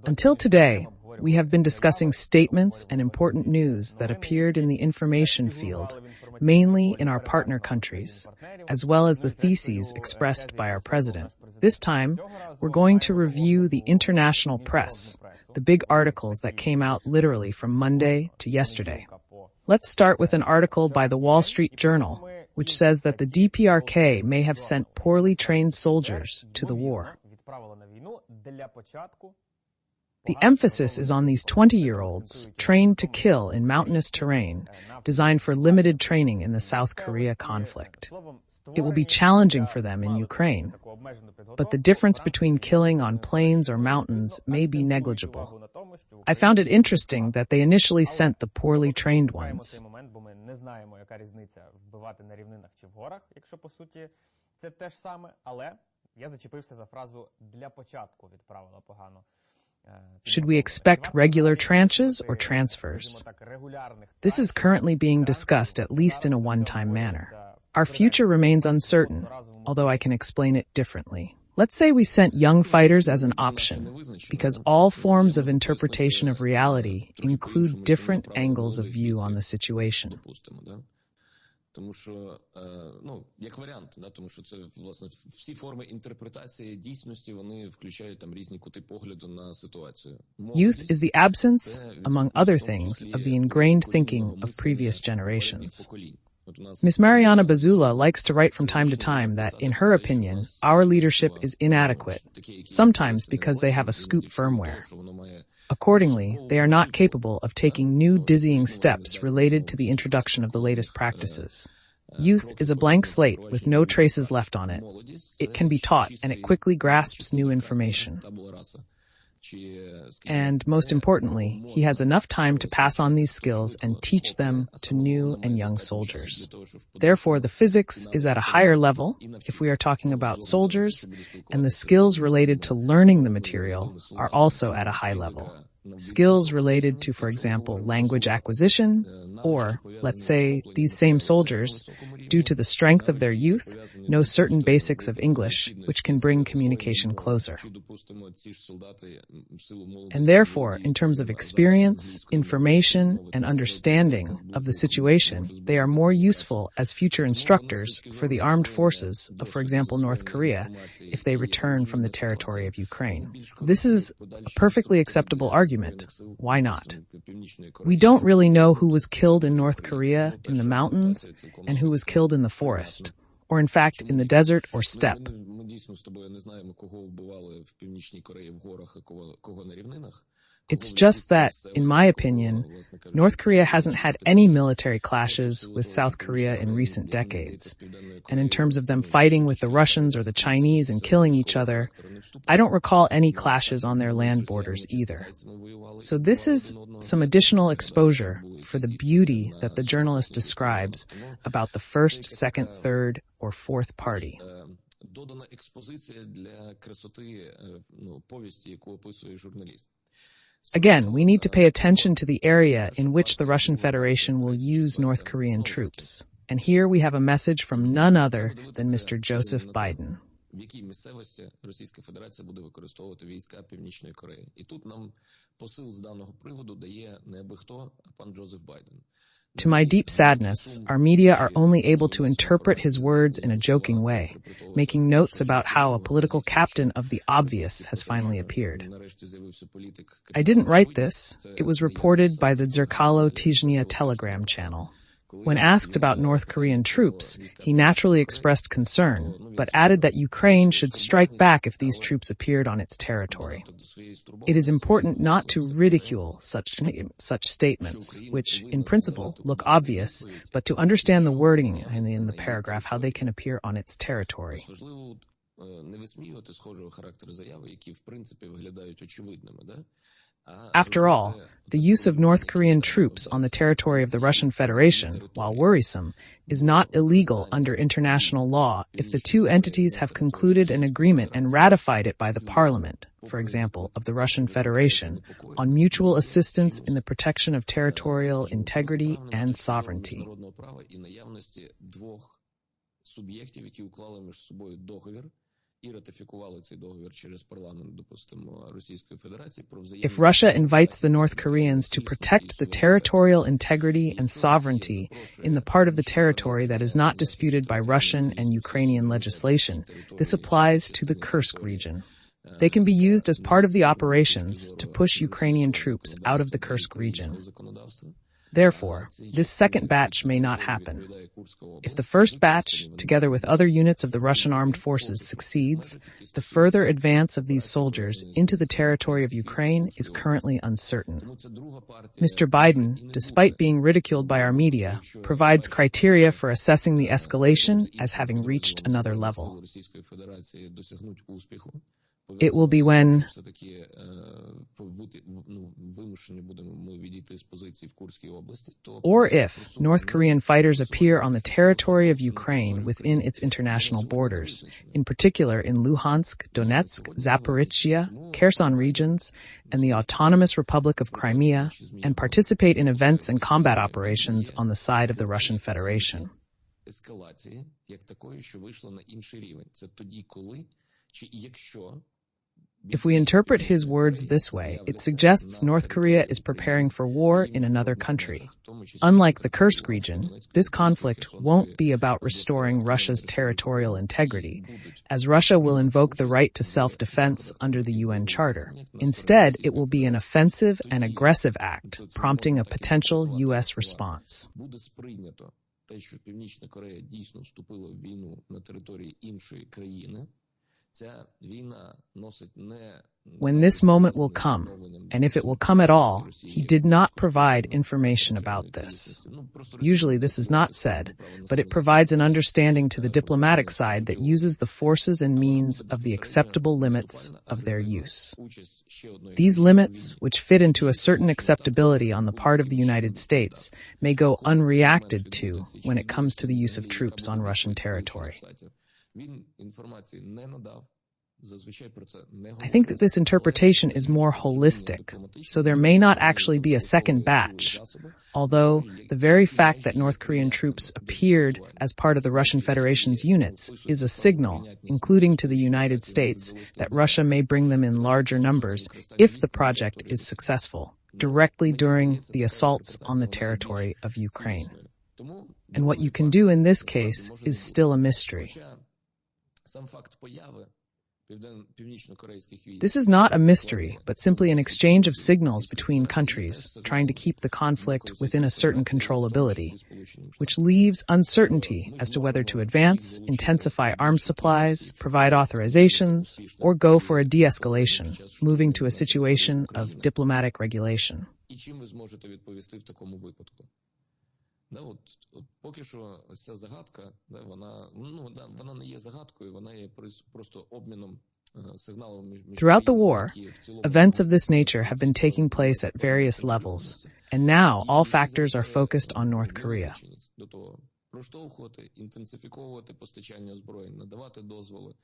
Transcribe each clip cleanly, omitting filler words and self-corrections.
Until today, we have been discussing statements and important news that appeared in the information field, mainly in our partner countries, as well as the theses expressed by our president. This time, we're going to review the international press, the big articles that came out literally from Monday to yesterday. Let's start with an article by the Wall Street Journal, which says that the DPRK may have sent poorly trained soldiers to the war. The emphasis is on these 20-year-olds trained to kill in mountainous terrain, designed for limited training in the South Korea conflict. It will be challenging for them in Ukraine, but the difference between killing on plains or mountains may be negligible. I found it interesting that they initially sent the poorly trained ones. Should we expect regular tranches or transfers? This is currently being discussed at least in a one-time manner. Our future remains uncertain, although I can explain it differently. Let's say we sent young fighters as an option, because all forms of interpretation of reality include different angles of view on the situation. Тому що, як варіант, тому що це, власне, всі форми інтерпретації дійсності, вони включають там різні кути погляду на ситуацію. Youth is the absence, among other things, of the ingrained thinking of previous generations. Ms. Mariana Bazula likes to write from time to time that, in her opinion, our leadership is inadequate, sometimes because they have a scoop firmware. Accordingly, they are not capable of taking new dizzying steps related to the introduction of the latest practices. Youth is a blank slate with no traces left on it. It can be taught, and it quickly grasps new information. And most importantly, he has enough time to pass on these skills and teach them to new and young soldiers. Therefore, the physics is at a higher level if we are talking about soldiers, and the skills related to learning the material are also at a high level. Skills related to, for example, language acquisition, or, let's say, these same soldiers, due to the strength of their youth, know certain basics of English, which can bring communication closer. And therefore, in terms of experience, information, and understanding of the situation, they are more useful as future instructors for the armed forces of, for example, North Korea, if they return from the territory of Ukraine. This is a perfectly acceptable argument. Why not? We don't really know who was killed in North Korea in the mountains and who was killed in the forest, or in fact in the desert or steppe. It's just that, in my opinion, North Korea hasn't had any military clashes with South Korea in recent decades. And in terms of them fighting with the Russians or the Chinese and killing each other, I don't recall any clashes on their land borders either. So this is some additional exposure for the beauty that the journalist describes about the first, second, third, or fourth party. Додана експозиція для красоти повісті, яку описує журналіст. Again, we need to pay attention to the area in which the Russian Federation will use North Korean troops. And here we have a message from none other than Mr. Joseph Biden. В якій місцевості Російська Федерація буде використовувати війська Північної Кореї. І тут нам посил з даного приводу дає не аби хто, а пан Джозеф Байден. To my deep sadness, our media are only able to interpret his words in a joking way, making notes about how a political captain of the obvious has finally appeared. I didn't write this. It was reported by the Dzerkalo Tizhnia Telegram channel. When asked about North Korean troops, he naturally expressed concern, but added that Ukraine should strike back if these troops appeared on its territory. It is important not to ridicule such statements, which, in principle, look obvious, but to understand the wording in the paragraph, how they can appear on its territory. After all, the use of North Korean troops on the territory of the Russian Federation, while worrisome, is not illegal under international law if the two entities have concluded an agreement and ratified it by the parliament, for example, of the Russian Federation, on mutual assistance in the protection of territorial integrity and sovereignty. If Russia invites the North Koreans to protect the territorial integrity and sovereignty in the part of the territory that is not disputed by Russian and Ukrainian legislation, this applies to the Kursk region. They can be used as part of the operations to push Ukrainian troops out of the Kursk region. Therefore, this second batch may not happen. If the first batch, together with other units of the Russian armed forces, succeeds, the further advance of these soldiers into the territory of Ukraine is currently uncertain. Mr. Biden, despite being ridiculed by our media, provides criteria for assessing the escalation as having reached another level. It will be when or if North Korean fighters appear on the territory of Ukraine within its international borders, in particular in Luhansk, Donetsk, Zaporizhia, Kherson regions, and the Autonomous Republic of Crimea, and participate in events and combat operations on the side of the Russian Federation. If we interpret his words this way, it suggests North Korea is preparing for war in another country. Unlike the Kursk region, this conflict won't be about restoring Russia's territorial integrity, as Russia will invoke the right to self-defense under the UN Charter. Instead, it will be an offensive and aggressive act, prompting a potential U.S. response. When this moment will come, and if it will come at all, he did not provide information about this. Usually this is not said, but it provides an understanding to the diplomatic side that uses the forces and means of the acceptable limits of their use. These limits, which fit into a certain acceptability on the part of the United States, may go unreacted to when it comes to the use of troops on Russian territory. I think that this interpretation is more holistic, so there may not actually be a second batch, although the very fact that North Korean troops appeared as part of the Russian Federation's units is a signal, including to the United States, that Russia may bring them in larger numbers if the project is successful, directly during the assaults on the territory of Ukraine. And what you can do in this case is still a mystery. This is not a mystery, but simply an exchange of signals between countries, trying to keep the conflict within a certain controllability, which leaves uncertainty as to whether to advance, intensify arms supplies, provide authorizations, or go for a de-escalation, moving to a situation of diplomatic regulation. Поки що ця загадка, вона не є загадкою, вона є просто обміном сигналом між. Throughout the war, events of this nature have been taking place at various levels, and now all factors are focused on North Korea. До того проштовхувати, інтенсифіковувати постачання озброєнь, надавати дозволи,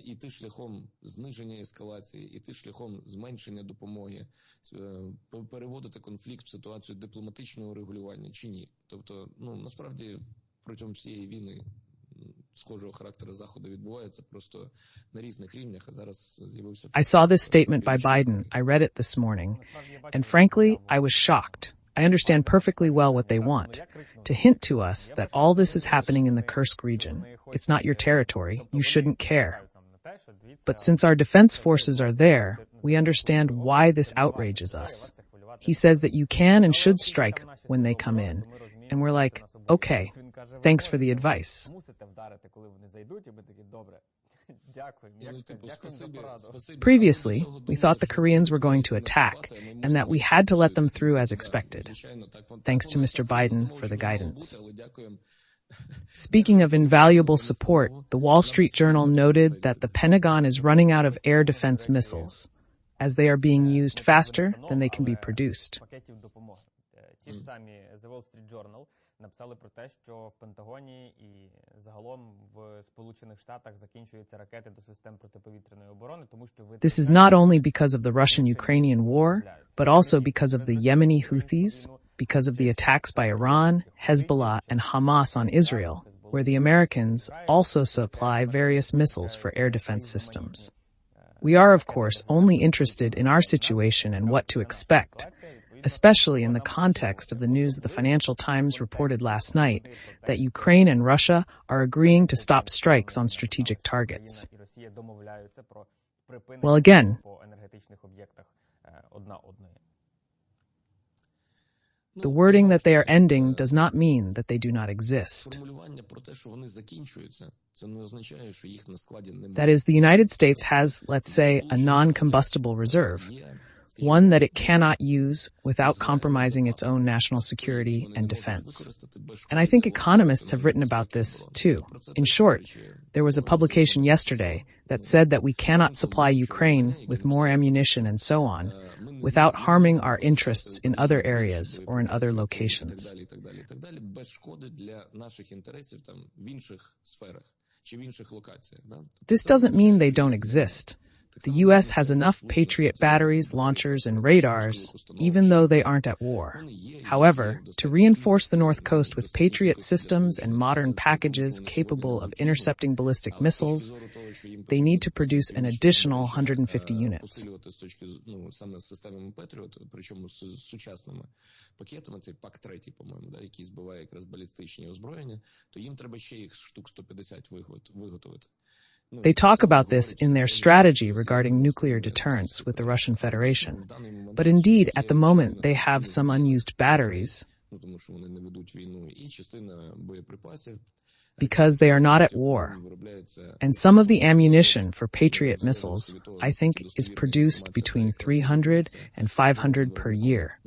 іти шляхом зниження ескалації, іти шляхом зменшення допомоги, переводити конфлікт в ситуацію дипломатичного регулювання чи ні. Тобто, насправді, протягом всієї війни схожого характеру заходи відбуваються просто на різних рівнях, а зараз з'явився... I saw this statement by Biden. I read it this morning. And frankly, I was shocked. I understand perfectly well what they want. To hint to us that all this is happening in the Kursk region. It's not your territory. You shouldn't care. But since our defense forces are there, we understand why this outrages us. He says that you can and should strike when they come in. And we're like, okay, thanks for the advice. Previously, we thought the Koreans were going to attack, and that we had to let them through as expected. Thanks to Mr. Biden for the guidance. Speaking of invaluable support, the Wall Street Journal noted that the Pentagon is running out of air defense missiles, as they are being used faster than they can be produced. Написали про те, що в Пентагоні і загалом в Сполучених Штатах закінчуються ракети до систем протиповітряної оборони, тому що This is not only because of the Russian-Ukrainian war, but also because of the Yemeni Houthis, because of the attacks by Iran, Hezbollah, and Hamas on Israel, where the Americans also supply various missiles for air defense systems. We are, of course, only interested in our situation and what to expect, especially in the context of the news that the Financial Times reported last night that Ukraine and Russia are agreeing to stop strikes on strategic targets. Well, again, the wording that they are ending does not mean that they do not exist. That is, the United States has, let's say, a non-combustible reserve, one that it cannot use without compromising its own national security and defense. And I think economists have written about this, too. In short, there was a publication yesterday that said that we cannot supply Ukraine with more ammunition and so on without harming our interests in other areas or in other locations. This doesn't mean they don't exist. The U.S. has enough Patriot batteries, launchers, and radars, even though they aren't at war. However, to reinforce the North Coast with Patriot systems and modern packages capable of intercepting ballistic missiles, they need to produce an additional 150 units. They talk about this in their strategy regarding nuclear deterrence with the Russian Federation. But indeed, at the moment, they have some unused batteries because they are not at war. And some of the ammunition for Patriot missiles, I think, is produced between 300 and 500 per year,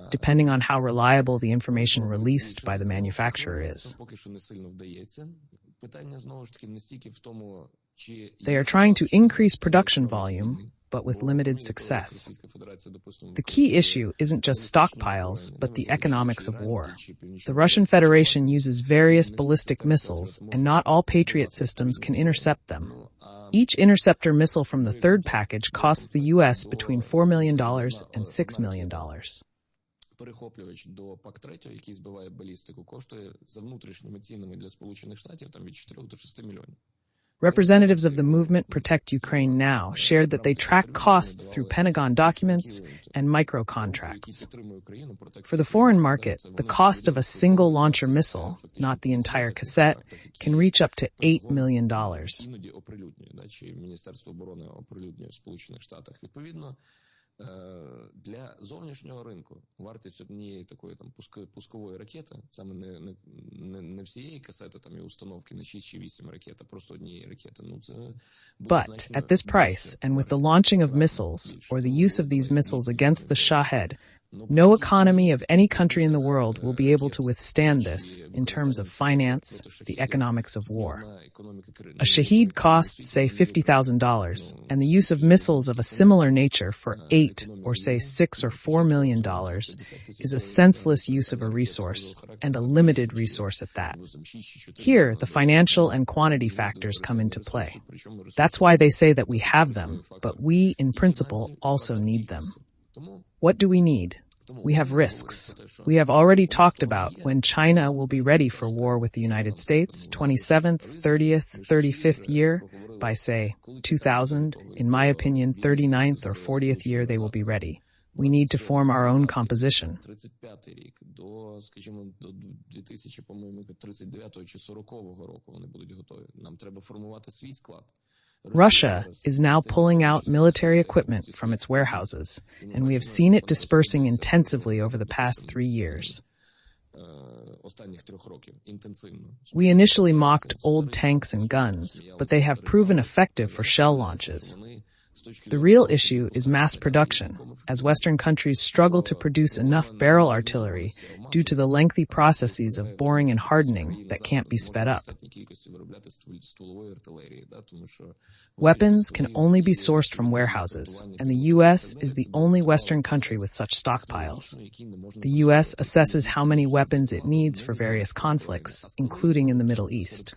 depending on how reliable the information released by the manufacturer is. They are trying to increase production volume, but with limited success. The key issue isn't just stockpiles, but the economics of war. The Russian Federation uses various ballistic missiles, and not all Patriot systems can intercept them. Each interceptor missile from the third package costs the U.S. between $4 million and $6 million. Перехоплювач до ПАК-3, який збиває балістику, коштує за внутрішніми цінами для Сполучених Штатів там від 4 до 6 мільйонів. Representatives of the movement Protect Ukraine Now shared that they track costs through Pentagon documents and micro-contracts. For the foreign market, the cost of a single launcher missile, not the entire cassette, can reach up to $8 million. Для зовнішнього ринку вартість однієї такої там пускової ракети, саме не всієї касети там і установки на 6 чи 8 ракет, а просто однієї ракети. Ну це But at this price, and with the launching of missiles, or the use of these missiles against the Shahed, no economy of any country in the world will be able to withstand this in terms of finance, the economics of war. A Shahed costs, say, $50,000, and the use of missiles of a similar nature for $8 or say $6 or $4 million is a senseless use of a resource, and a limited resource at that. Here, the financial and quantity factors come into play. That's why they say that we have them, but we, in principle, also need them. What do we need? We have risks. We have already talked about when China will be ready for war with the United States, 27th, 30th, 35th year, by say 2000, in my opinion, 39th or 40th year they will be ready. We need to form our own composition. Russia is now pulling out military equipment from its warehouses, and we have seen it dispersing intensively over the past 3 years. We initially mocked old tanks and guns, but they have proven effective for shell launches. The real issue is mass production, as Western countries struggle to produce enough barrel artillery due to the lengthy processes of boring and hardening that can't be sped up. Weapons can only be sourced from warehouses, and the U.S. is the only Western country with such stockpiles. The U.S. assesses how many weapons it needs for various conflicts, including in the Middle East.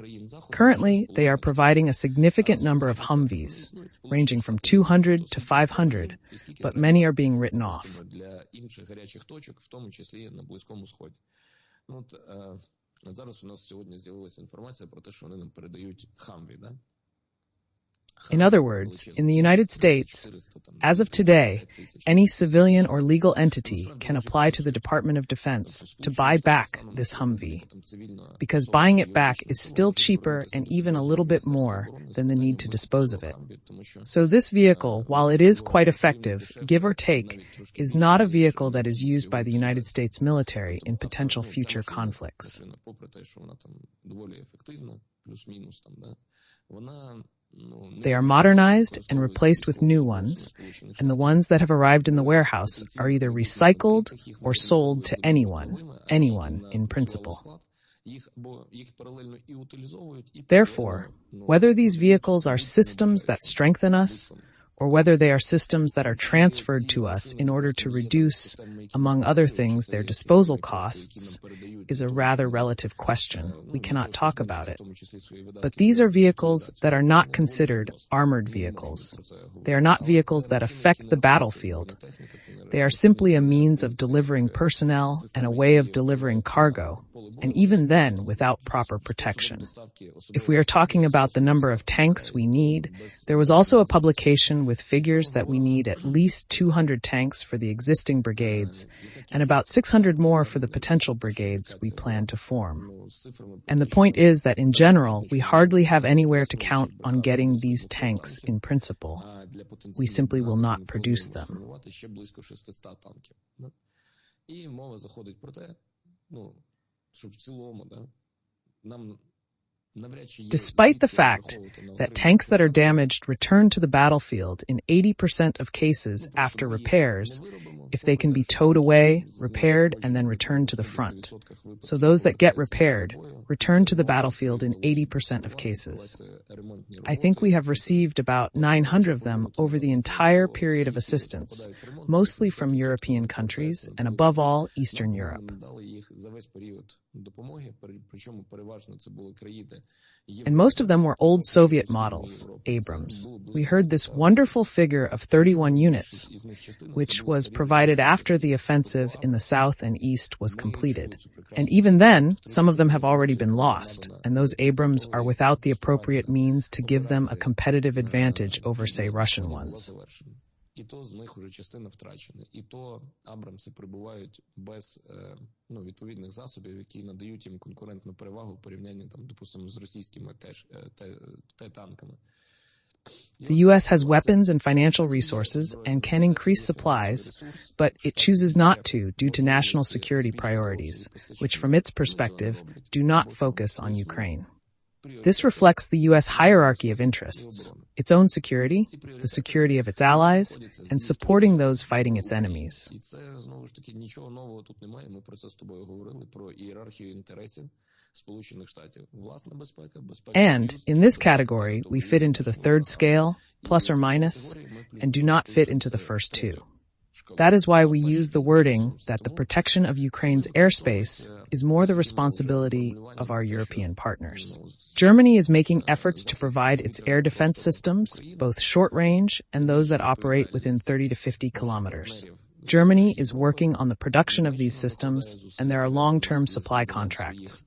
Currently, they are providing a significant number of Humvees, ranging from 200 to 500, but many are being written off. От зараз у нас сьогодні з'явилася інформація про те, що вони нам передають Хамві, да? In other words, in the United States, as of today, any civilian or legal entity can apply to the Department of Defense to buy back this Humvee, because buying it back is still cheaper and even a little bit more than the need to dispose of it. So this vehicle, while it is quite effective, give or take, is not a vehicle that is used by the United States military in potential future conflicts. They are modernized and replaced with new ones, and the ones that have arrived in the warehouse are either recycled or sold to anyone in principle. Therefore, whether these vehicles are systems that strengthen us, or whether they are systems that are transferred to us in order to reduce, among other things, their disposal costs, is a rather relative question. We cannot talk about it. But these are vehicles that are not considered armored vehicles. They are not vehicles that affect the battlefield. They are simply a means of delivering personnel and a way of delivering cargo, and even then without proper protection. If we are talking about the number of tanks we need, there was also a publication with figures that we need at least 200 tanks for the existing brigades and about 600 more for the potential brigades we plan to form. And the point is that in general, we hardly have anywhere to count on getting these tanks in principle. We simply will not produce them. Despite the fact that tanks that are damaged return to the battlefield in 80% of cases after repairs, if they can be towed away, repaired, and then returned to the front. So those that get repaired return to the battlefield in 80% of cases. I think we have received about 900 of them over the entire period of assistance, mostly from European countries, and above all, Eastern Europe. And most of them were old Soviet models, Abrams. We heard this wonderful figure of 31 units, which was provided after the offensive in the south and east was completed. And even then, some of them have already been lost, and those Abrams are without the appropriate means to give them a competitive advantage over, say, Russian ones. І то з них уже частина втрачена. І то Абрамси прибувають без відповідних засобів, які надають їм конкурентну перевагу в порівнянні, допустимо, з російськими Т-танками. The U.S. has weapons and financial resources and can increase supplies, but it chooses not to due to national security priorities, which from its perspective do not focus on Ukraine. This reflects the U.S. hierarchy of interests, its own security, the security of its allies, and supporting those fighting its enemies. And, in this category, we fit into the third scale, plus or minus, and do not fit into the first two. That is why we use the wording that the protection of Ukraine's airspace is more the responsibility of our European partners. Germany is making efforts to provide its air defense systems, both short-range and those that operate within 30 to 50 kilometers. Germany is working on the production of these systems, and there are long-term supply contracts.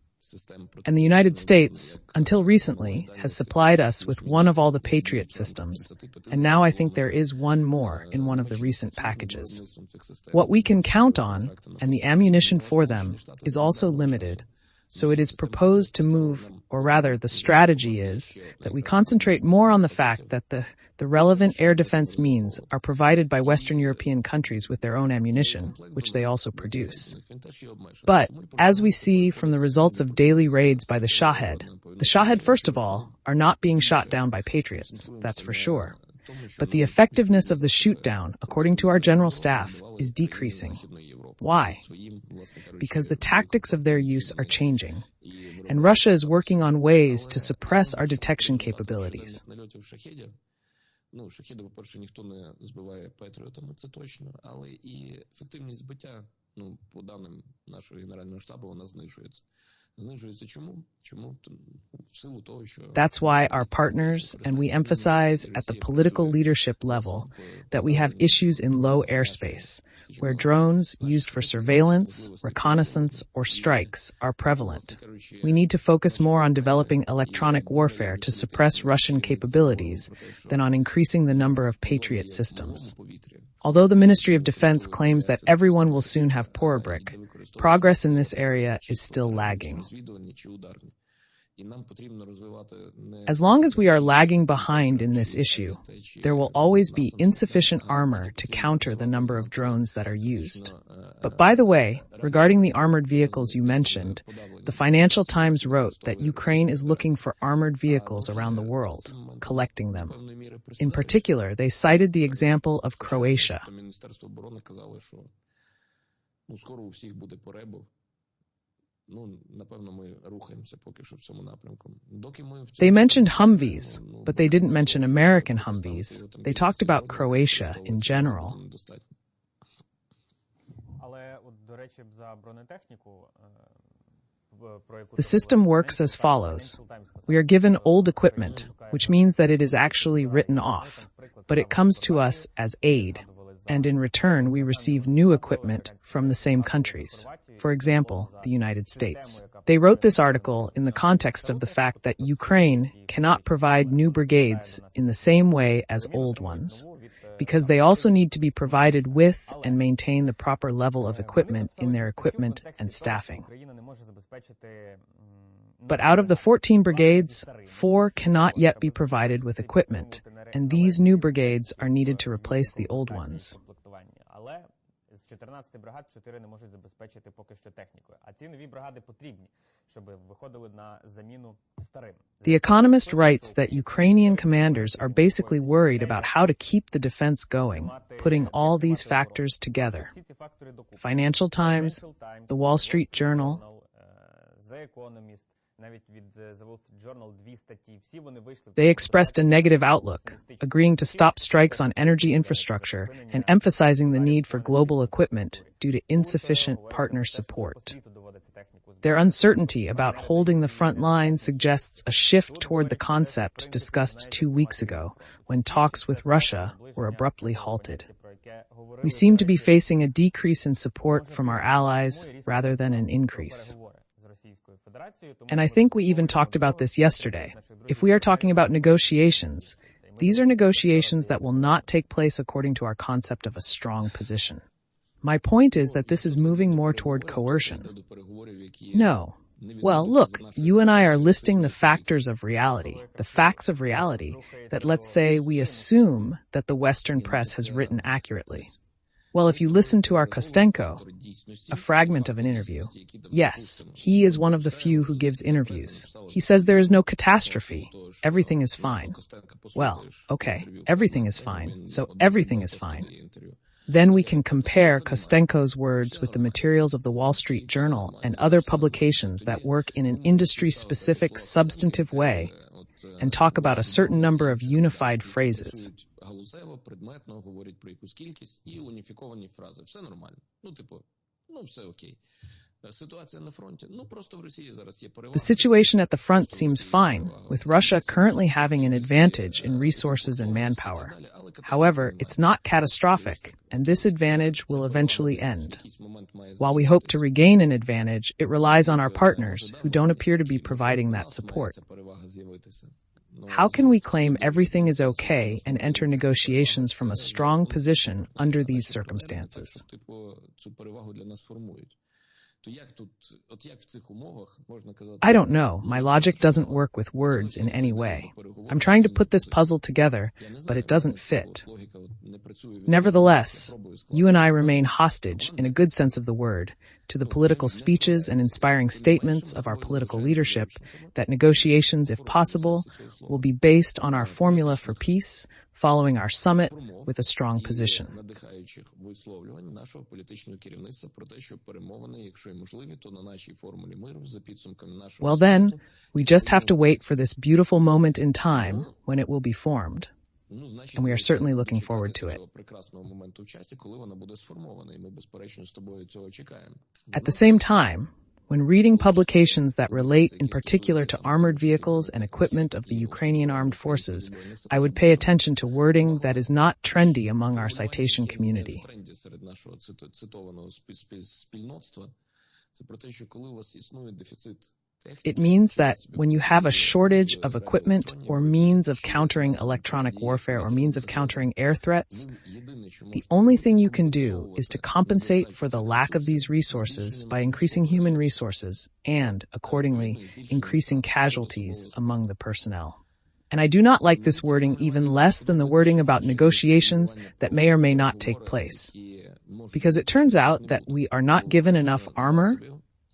And the United States, until recently, has supplied us with one of all the Patriot systems, and now I think there is one more in one of the recent packages. What we can count on, and the ammunition for them, is also limited, so it is proposed to move, or rather the strategy is, that we concentrate more on the fact that the relevant air defense means are provided by Western European countries with their own ammunition, which they also produce. But, as we see from the results of daily raids by the Shahed, first of all, are not being shot down by Patriots, that's for sure. But the effectiveness of the shoot-down, according to our general staff, is decreasing. Why? Because the tactics of their use are changing, and Russia is working on ways to suppress our detection capabilities. Шахеди, по-перше, ніхто не збиває Петріотами, це точно, але і ефективність збиття, по даним нашого Генерального штабу, вона знижується. That's why our partners and we emphasize at the political leadership level that we have issues in low airspace, where drones used for surveillance, reconnaissance, or strikes are prevalent. We need to focus more on developing electronic warfare to suppress Russian capabilities than on increasing the number of Patriot systems. Although the Ministry of Defense claims that everyone will soon have Powerbrick, progress in this area is still lagging. As long as we are lagging behind in this issue, there will always be insufficient armor to counter the number of drones that are used. But by the way, regarding the armored vehicles you mentioned, the Financial Times wrote that Ukraine is looking for armored vehicles around the world, collecting them. In particular, they cited the example of Croatia. They mentioned Humvees, but they didn't mention American Humvees. They talked about Croatia in general. The system works as follows. We are given old equipment, which means that it is actually written off, but it comes to us as aid, and in return we receive new equipment from the same countries. For example, the United States. They wrote this article in the context of the fact that Ukraine cannot provide new brigades in the same way as old ones, because they also need to be provided with and maintain the proper level of equipment in their equipment and staffing. But out of the 14 brigades, 4 cannot yet be provided with equipment, and these new brigades are needed to replace the old ones. 14 бригад 4 не можуть забезпечити поки що технікою. А ці нові бригади потрібні, щоб виходили на заміну старим. The Economist writes that Ukrainian commanders are basically worried about how to keep the defense going, putting all these factors together. Financial Times, The Wall Street Journal, The Economist, they expressed a negative outlook, agreeing to stop strikes on energy infrastructure and emphasizing the need for global equipment due to insufficient partner support. Their uncertainty about holding the front line suggests a shift toward the concept discussed 2 weeks ago, when talks with Russia were abruptly halted. We seem to be facing a decrease in support from our allies rather than an increase. And I think we even talked about this yesterday. If we are talking about negotiations, these are negotiations that will not take place according to our concept of a strong position. My point is that this is moving more toward coercion. No. Well, look, you and I are listing the factors of reality, the facts of reality, that let's say we assume that the Western press has written accurately. Well, if you listen to our Kostenko, a fragment of an interview, yes, he is one of the few who gives interviews. He says there is no catastrophe. Everything is fine. Well, okay, everything is fine, so everything is fine. Then we can compare Kostenko's words with the materials of the Wall Street Journal and other publications that work in an industry-specific, substantive way and talk about a certain number of unified phrases. Галузево, предметно, говорять про якусь кількість і уніфіковані фрази. Все нормально. Все окей. Ситуація на фронті, просто в Росії зараз є перевага. The situation at the front seems fine, with Russia currently having an advantage in resources and manpower. However, it's not catastrophic, and this advantage will eventually end. While we hope to regain an advantage, it relies on our partners, who don't appear to be providing that support. How can we claim everything is okay and enter negotiations from a strong position under these circumstances? I don't know. My logic doesn't work with words in any way. I'm trying to put this puzzle together, but it doesn't fit. Nevertheless, you and I remain hostage, in a good sense of the word, to the political speeches and inspiring statements of our political leadership that negotiations, if possible, will be based on our formula for peace, following our summit with a strong position. Well then, we just have to wait for this beautiful moment in time when it will be formed. And we are certainly looking forward to it. At the same time, When reading publications that relate in particular to armored vehicles and equipment of the Ukrainian armed forces, I would pay attention to wording that is not trendy among our citation community. It means that when you have a shortage of equipment or means of countering electronic warfare or means of countering air threats, the only thing you can do is to compensate for the lack of these resources by increasing human resources and, accordingly, increasing casualties among the personnel. And I do not like this wording even less than the wording about negotiations that may or may not take place. Because it turns out that we are not given enough armor,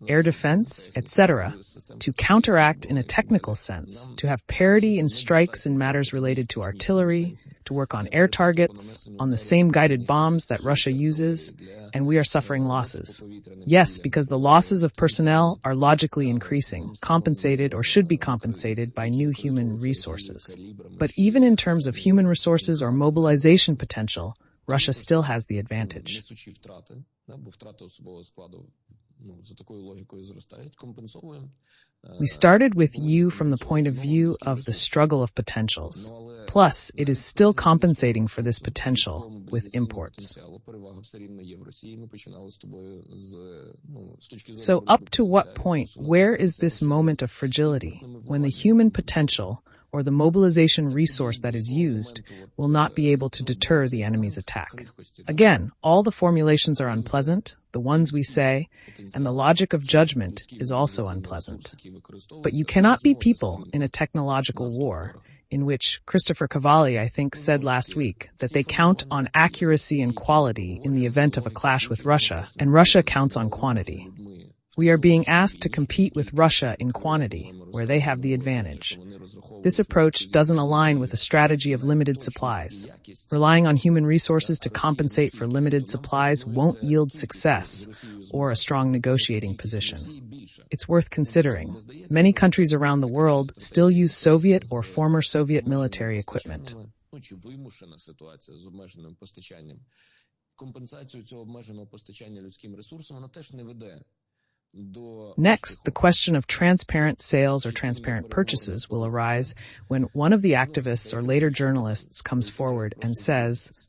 air defense, etc., to counteract in a technical sense, to have parity in strikes in matters related to artillery, to work on air targets, on the same guided bombs that Russia uses, and we are suffering losses. Yes, because the losses of personnel are logically increasing, compensated or should be compensated by new human resources. But even in terms of human resources or mobilization potential, Russia still has the advantage. We started with you from the point of view of the struggle of potentials. Plus, it is still compensating for this potential with imports. So up to what point, where is this moment of fragility, when the human potential or the mobilization resource that is used will not be able to deter the enemy's attack? Again, all the formulations are unpleasant, the ones we say, and the logic of judgment is also unpleasant. But you cannot be people in a technological war, in which Christopher Cavalli, I think, said last week that they count on accuracy and quality in the event of a clash with Russia, and Russia counts on quantity. We are being asked to compete with Russia in quantity, where they have the advantage. This approach doesn't align with a strategy of limited supplies. Relying on human resources to compensate for limited supplies won't yield success or a strong negotiating position. It's worth considering. Many countries around the world still use Soviet or former Soviet military equipment. Next, the question of transparent sales or transparent purchases will arise when one of the activists or later journalists comes forward and says,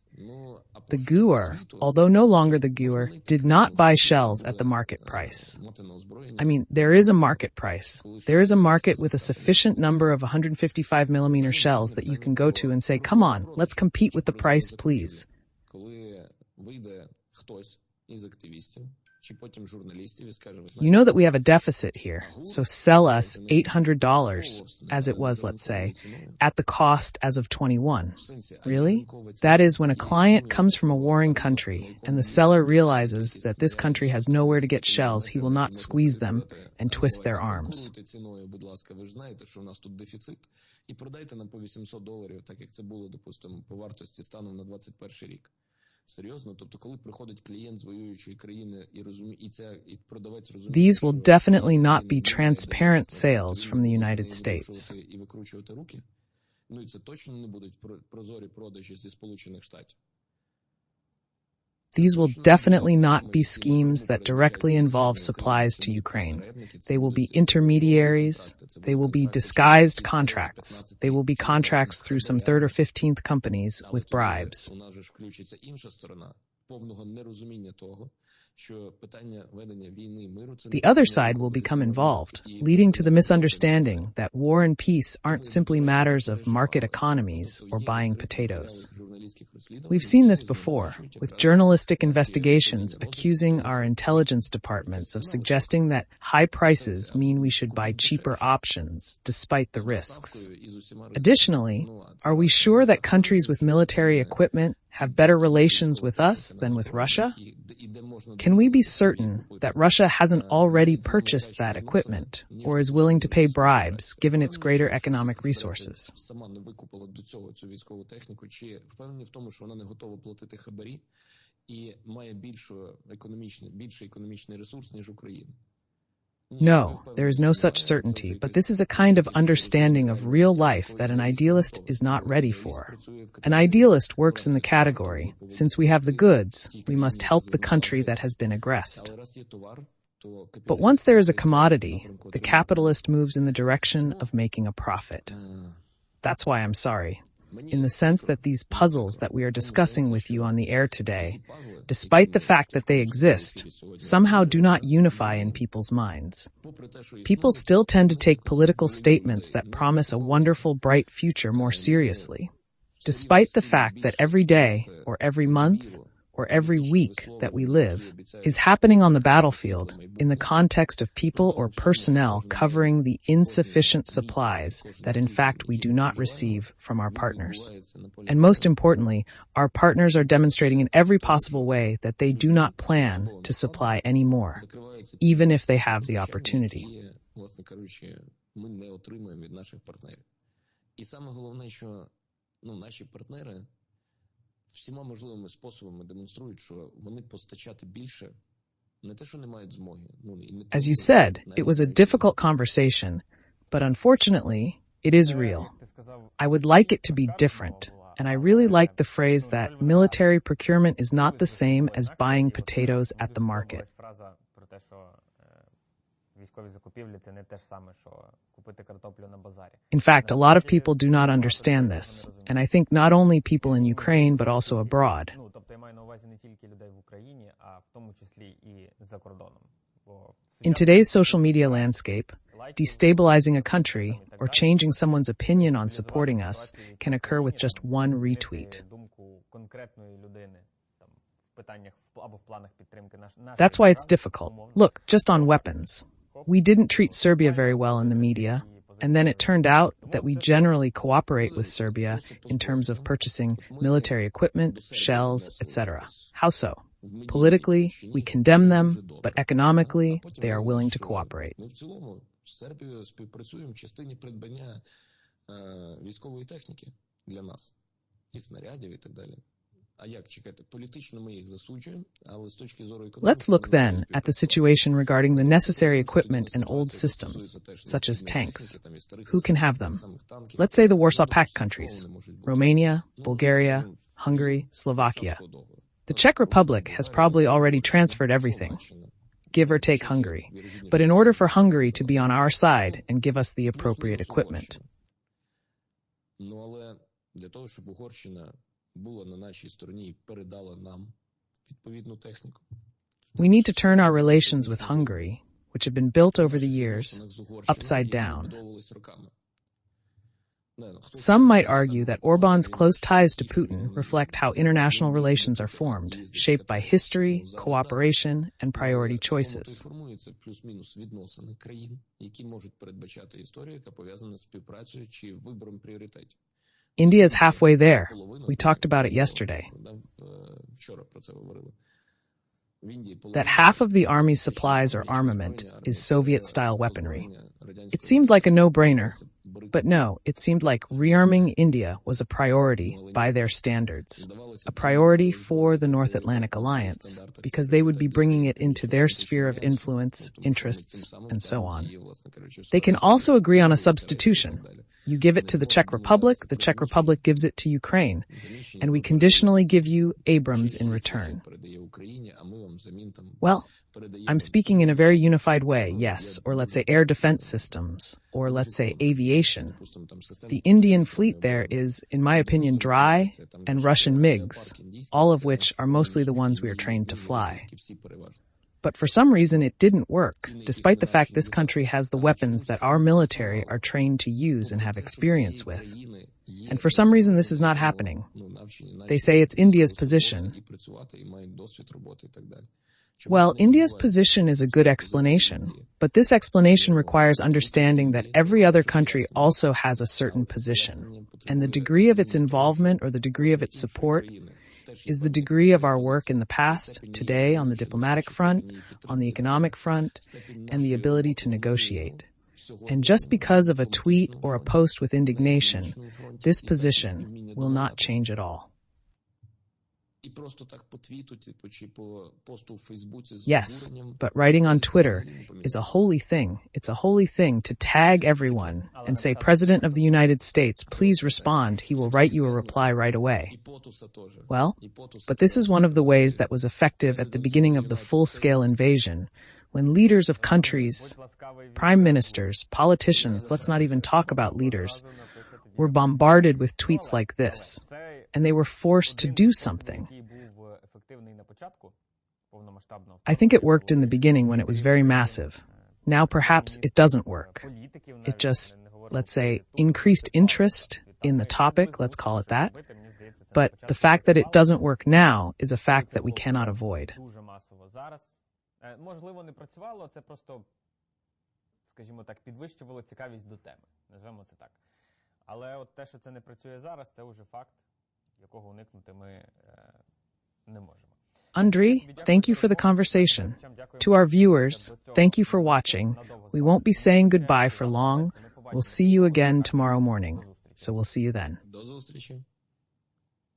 the GUR, although no longer the GUR, did not buy shells at the market price. I mean, there is a market price. There is a market with a sufficient number of 155mm shells that you can go to and say, come on, let's compete with the price, please. You know that we have a deficit here, so sell us $800, as it was, let's say, at the cost as of 21. Really? That is, when a client comes from a warring country and the seller realizes that this country has nowhere to get shells, he will not squeeze them and twist their arms. These will definitely not be transparent sales from the United States. These will definitely not be schemes that directly involve supplies to Ukraine. They will be intermediaries. They will be disguised contracts. They will be contracts through some third or 15th companies with bribes. The other side will become involved, leading to the misunderstanding that war and peace aren't simply matters of market economies or buying potatoes. We've seen this before, with journalistic investigations accusing our intelligence departments of suggesting that high prices mean we should buy cheaper options, despite the risks. Additionally, are we sure that countries with military equipment have better relations with us than with Russia? Can we be certain that Russia hasn't already purchased that equipment or is willing to pay bribes given its greater economic resources? No, there is no such certainty, but this is a kind of understanding of real life that an idealist is not ready for. An idealist works in the category, since we have the goods, we must help the country that has been aggressed. But once there is a commodity, the capitalist moves in the direction of making a profit. That's why I'm sorry, in the sense that these puzzles that we are discussing with you on the air today, despite the fact that they exist, somehow do not unify in people's minds. People still tend to take political statements that promise a wonderful, bright future more seriously, despite the fact that every day, or every month, or every week that we live is happening on the battlefield in the context of people or personnel covering the insufficient supplies that in fact we do not receive from our partners. And most importantly, our partners are demonstrating in every possible way that they do not plan to supply any more, even if they have the opportunity. Всіма можливими способами демонструють, що вони постачати більше не те, що не мають змоги. As you said, it was a difficult conversation, but unfortunately, it is real. I would like it to be different, and I really like the phrase that military procurement is not the same as buying potatoes at the market. In fact, a lot of people do not understand this, and I think not only people in Ukraine but also abroad. In today's social media landscape, destabilizing a country or changing someone's opinion on supporting us can occur with just one retweet. That's why it's difficult. Look, just on weapons. We didn't treat Serbia very well in the media, and then it turned out that we generally cooperate with Serbia in terms of purchasing military equipment, shells, etc. How so? Politically, we condemn them, but economically, they are willing to cooperate. Let's look then at the situation regarding the necessary equipment and old systems, such as tanks. Who can have them? Let's say the Warsaw Pact countries, Romania, Bulgaria, Hungary, Slovakia. The Czech Republic has probably already transferred everything, give or take Hungary, but in order for Hungary to be on our side and give us the appropriate equipment. We need to turn our relations with Hungary, which have been built over the years, upside down. Some might argue that Orban's close ties to Putin reflect how international relations are formed, shaped by history, cooperation, and priority choices. India is halfway there. We talked about it yesterday. That half of the army's supplies or armament is Soviet-style weaponry. It seemed like a no-brainer, but no, it seemed like rearming India was a priority by their standards, a priority for the North Atlantic Alliance, because they would be bringing it into their sphere of influence, interests, and so on. They can also agree on a substitution. You give it to the Czech Republic gives it to Ukraine, and we conditionally give you Abrams in return. Well, I'm speaking in a very unified way, yes, or let's say air defense systems, or let's say aviation. The Indian fleet there is, in my opinion, dry, and Russian MiGs, all of which are mostly the ones we are trained to fly. But for some reason it didn't work, despite the fact this country has the weapons that our military are trained to use and have experience with. And for some reason this is not happening. They say it's India's position. Well, India's position is a good explanation, but this explanation requires understanding that every other country also has a certain position, and the degree of its involvement or the degree of its support is the degree of our work in the past, today, on the diplomatic front, on the economic front, and the ability to negotiate. And just because of a tweet or a post with indignation, this position will not change at all. Yes, but writing on Twitter is a holy thing. It's a holy thing to tag everyone and say, President of the United States, please respond. He will write you a reply right away. Well, but this is one of the ways that was effective at the beginning of the full-scale invasion, When leaders of countries, prime ministers, politicians, let's not even talk about leaders, were bombarded with tweets like this, and they were forced to do something. I think it worked in the beginning when it was very massive. Now perhaps it doesn't work. It just, let's say, increased interest in the topic, let's call it that. But the fact that it doesn't work now is a fact that we cannot avoid. Можливо, не працювало, це просто, скажімо так, підвищувало цікавість до теми. Назвемо це так. Але от те, що це не працює зараз, це вже факт, якого уникнути ми не можемо. Andriy, thank you for the conversation. To our viewers, thank you for watching. We won't be saying goodbye for long. We'll see you again tomorrow morning. So we'll see you then. До зустрічі.